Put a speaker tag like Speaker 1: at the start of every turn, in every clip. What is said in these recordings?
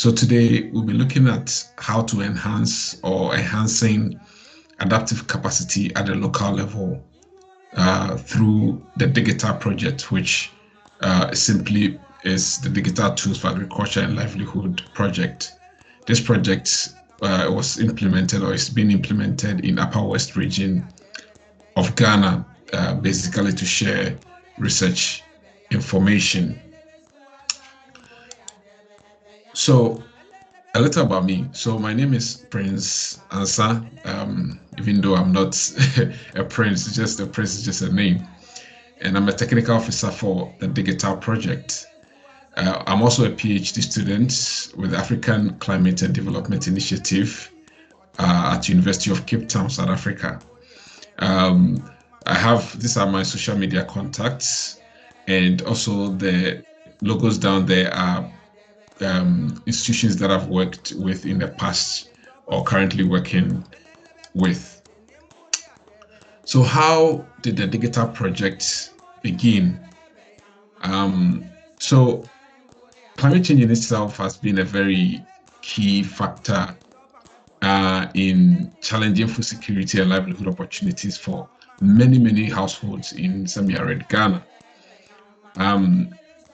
Speaker 1: So today we'll be looking at how to enhance or enhancing adaptive capacity at the local level through the DigiTAL project, which simply is the Digital Tools for Agriculture and Livelihood project. This project was implemented or is being implemented in Upper West region of Ghana, basically to share research information. So a little about me. So my name is Prince Ansa. Even though I'm not a prince, just a prince is just a name. And I'm a technical officer for the DigiTAL project. I'm also a PhD student with the African Climate and Development Initiative at University of Cape Town, South Africa. These are my social media contacts, and also the logos down there are institutions that I've worked with in the past or currently working with. So how did the DigiTAL project begin? So climate change in itself has been a very key factor in challenging food security and livelihood opportunities for many households in semi-arid Ghana.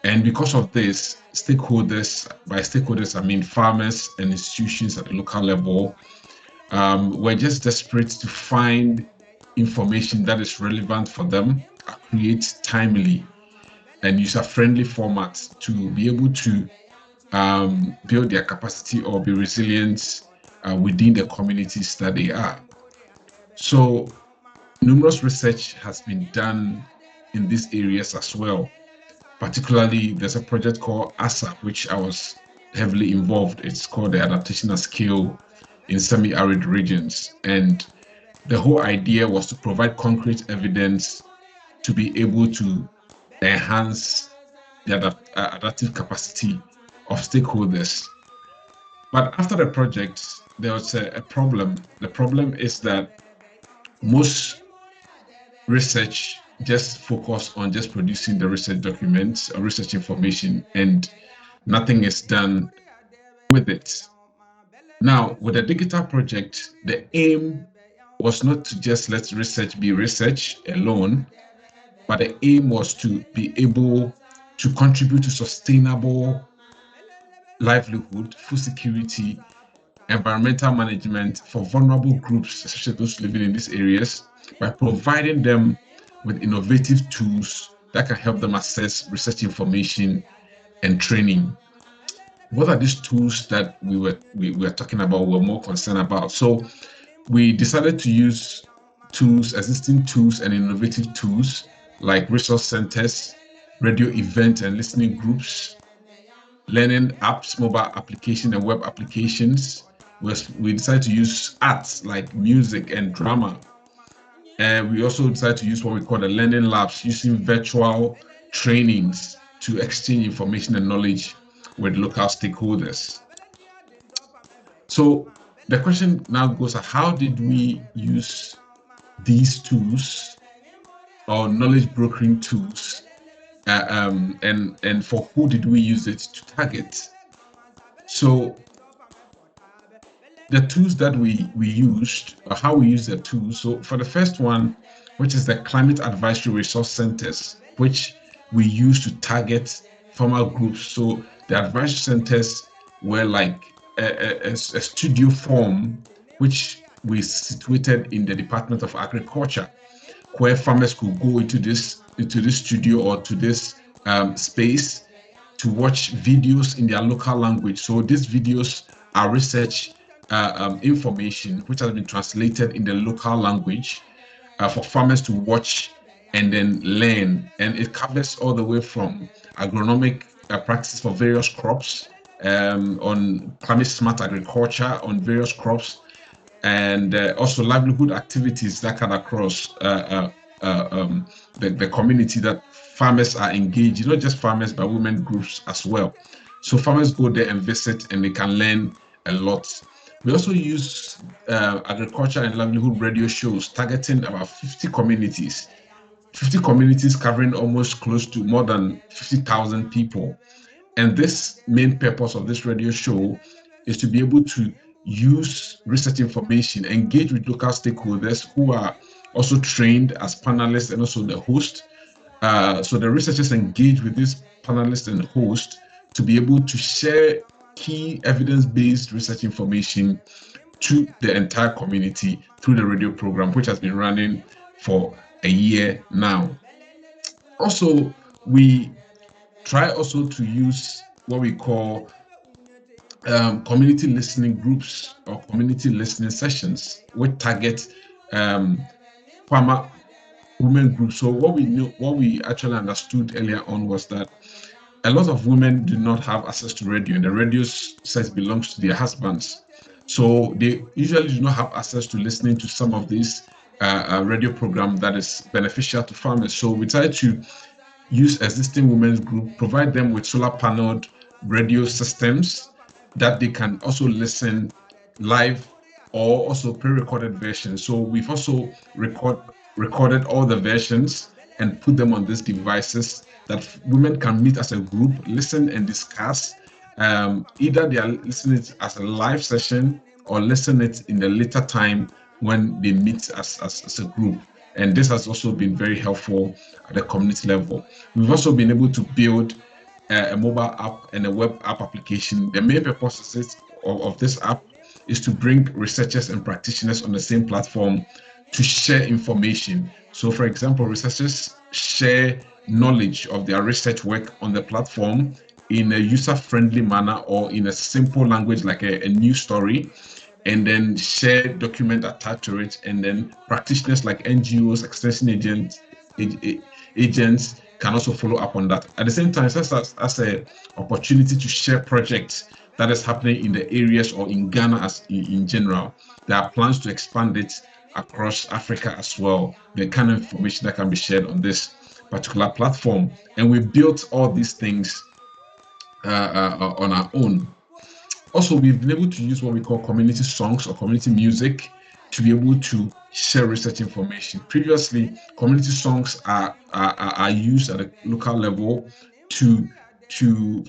Speaker 1: And because of this, stakeholders, by stakeholders, I mean farmers and institutions at the local level, were just desperate to find information that is relevant for them, create timely and user-friendly formats to be able to build their capacity or be resilient within the communities that they are. So numerous research has been done in these areas as well. Particularly, there's a project called ASAP, which I was heavily involved. It's called the Adaptation at Scale in Semi-Arid Regions. And the whole idea was to provide concrete evidence to be able to enhance the adaptive capacity of stakeholders. But after the project, there was a problem. The problem is that most research just focus on just producing the research documents or research information, and nothing is done with it. Now, with the DigiTAL project, the aim was not to just let research be research alone, but the aim was to be able to contribute to sustainable livelihood, food security, environmental management for vulnerable groups, especially those living in these areas, by providing them with innovative tools that can help them access research information and training. What are these tools that we were talking about, we're more concerned about? So we decided to use existing tools and innovative tools like resource centers, radio event and listening groups, learning apps, mobile application and web applications. We decided to use arts like music and drama. And we also decided to use what we call the learning labs, using virtual trainings to exchange information and knowledge with local stakeholders. So the question now goes, how did we use these tools or knowledge brokering tools, and for who did we use it to target? So the tools that we used, or how we use the tools. So for the first one, which is the Climate Advisory Resource Centers, which we use to target farmer groups. So the advisory centers were like a studio form, which we situated in the Department of Agriculture, where farmers could go into this studio or to this space to watch videos in their local language. So these videos are research information which has been translated in the local language for farmers to watch and then learn. And it covers all the way from agronomic practices for various crops, on climate smart agriculture on various crops, and also livelihood activities that cut across the community that farmers are engaged in, not just farmers, but women groups as well. So farmers go there and visit and they can learn a lot. We also use agriculture and livelihood radio shows targeting about 50 communities covering almost close to more than 50,000 people. And this main purpose of this radio show is to be able to use research information, engage with local stakeholders who are also trained as panelists and also the host. So the researchers engage with these panelists and hosts to be able to share key evidence-based research information to the entire community through the radio program, which has been running for a year now. Also, we try also to use what we call community listening groups or community listening sessions, which target farmer women groups. So what we actually understood earlier on was that a lot of women do not have access to radio, and the radio set belongs to their husbands. So they usually do not have access to listening to some of these radio programs that is beneficial to farmers. So we try to use existing women's group, provide them with solar paneled radio systems that they can also listen live or also pre-recorded versions. So we've also recorded all the versions and put them on these devices that women can meet as a group, listen and discuss. Either they are listening it as a live session or listen it in the later time when they meet as a group. And this has also been very helpful at the community level. We've also been able to build a mobile app and a web app application. The main purpose of this app is to bring researchers and practitioners on the same platform to share information. So for example, researchers share knowledge of their research work on the platform in a user-friendly manner or in a simple language like a news story, and then share document attached to it, and then practitioners like NGOs, extension agents can also follow up on that. At the same time, as an opportunity to share projects that is happening in the areas or in Ghana as in general. There are plans to expand it across Africa as well, the kind of information that can be shared on this particular platform. And we built all these things on our own. Also, we've been able to use what we call community songs or community music to be able to share research information. Previously, community songs are used at a local level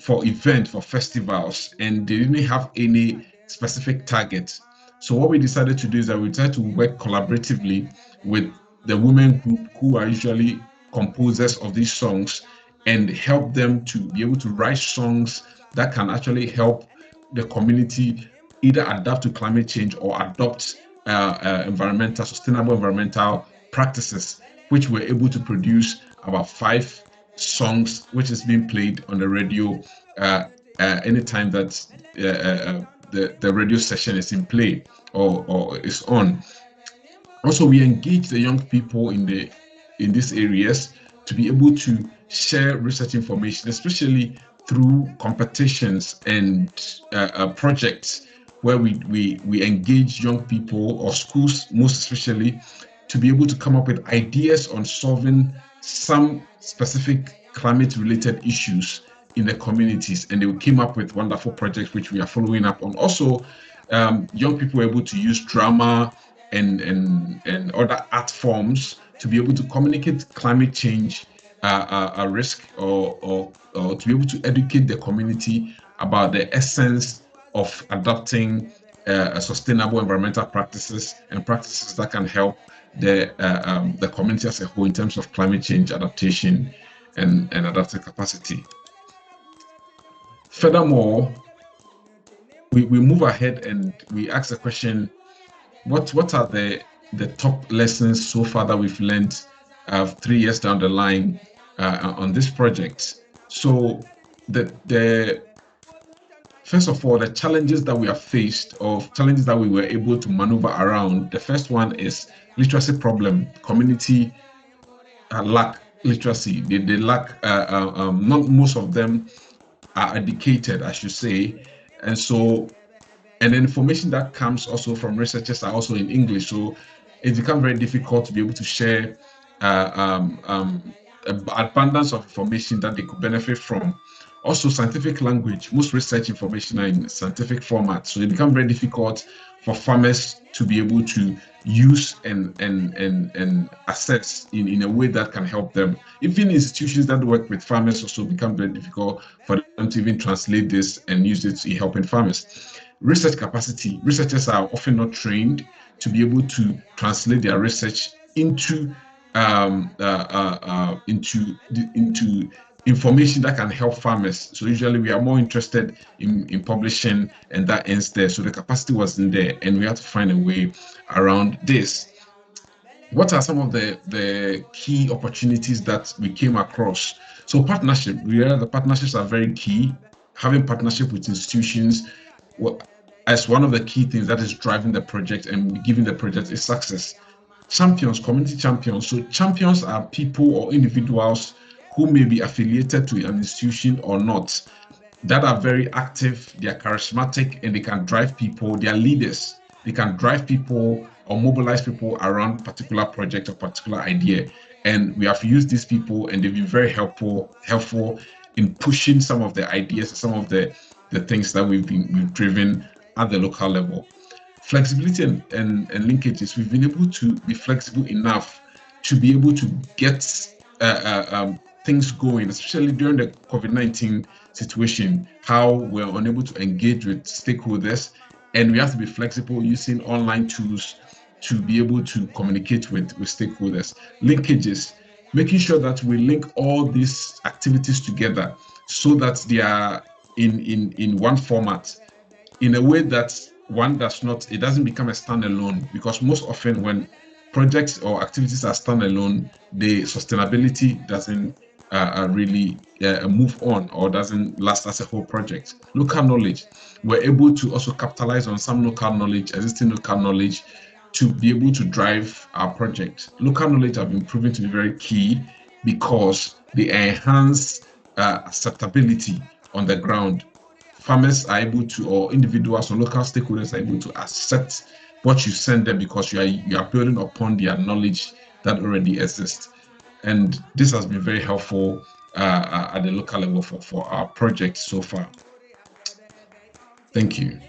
Speaker 1: for events, for festivals, and they didn't have any specific target. So what we decided to do is that we tried to work collaboratively with the women group who are usually composers of these songs and help them to be able to write songs that can actually help the community either adapt to climate change or adopt sustainable environmental practices, which we're able to produce about 5 songs, which is being played on the radio anytime that the radio session is in play or is on. Also, we engage the young people in these areas to be able to share research information, especially through competitions and projects where we engage young people or schools, most especially, to be able to come up with ideas on solving some specific climate-related issues in the communities. And they came up with wonderful projects which we are following up on. Also, young people were able to use drama and other art forms to be able to communicate climate change a risk or to be able to educate the community about the essence of adopting sustainable environmental practices and practices that can help the community as a whole in terms of climate change adaptation and adaptive capacity. Furthermore, we move ahead and we ask the question, what are the top lessons so far that we've learned 3 years down the line on this project? So the first of all, the challenges that we have faced, or challenges that we were able to maneuver around, the first one is literacy problem. Community lack literacy. They lack, not most of them are educated, I should say. And so, and the information that comes also from researchers are also in English. So it becomes very difficult to be able to share abundance of information that they could benefit from Also, scientific language, most research information are in scientific format. So it becomes very difficult for farmers to be able to use and assess in a way that can help them. Even institutions that work with farmers also become very difficult for them to even translate this and use it in helping farmers. Research capacity. Researchers are often not trained to be able to translate their research into information that can help farmers. So usually we are more interested in publishing, and that ends there. So the capacity wasn't there, and we have to find a way around this. What are some of the key opportunities that we came across? So partnership, we realize the partnerships are very key. Having partnership with institutions as one of the key things that is driving the project and giving the project a success. Champions, community champions. So champions are people or individuals who may be affiliated to an institution or not, that are very active, they are charismatic, and they can drive people, they are leaders. They can drive people or mobilize people around particular project or particular idea. And we have used these people, and they've been very helpful in pushing some of the ideas, some of the things that we've driven at the local level. Flexibility and linkages, we've been able to be flexible enough to be able to get things going, especially during the COVID-19 situation, how we're unable to engage with stakeholders, and we have to be flexible using online tools to be able to communicate with stakeholders. Linkages, making sure that we link all these activities together so that they are in one format, in a way that one does not, it doesn't become a standalone, because most often when projects or activities are standalone, the sustainability doesn't really move on or doesn't last as a whole project. Local knowledge, we're able to also capitalize on some local knowledge, existing local knowledge, to be able to drive our project. Local knowledge have been proven to be very key because they enhance acceptability on the ground. Farmers are able to, or individuals or local stakeholders are able to accept what you send them because you are building upon their knowledge that already exists. And this has been very helpful at the local level for our project so far. Thank you.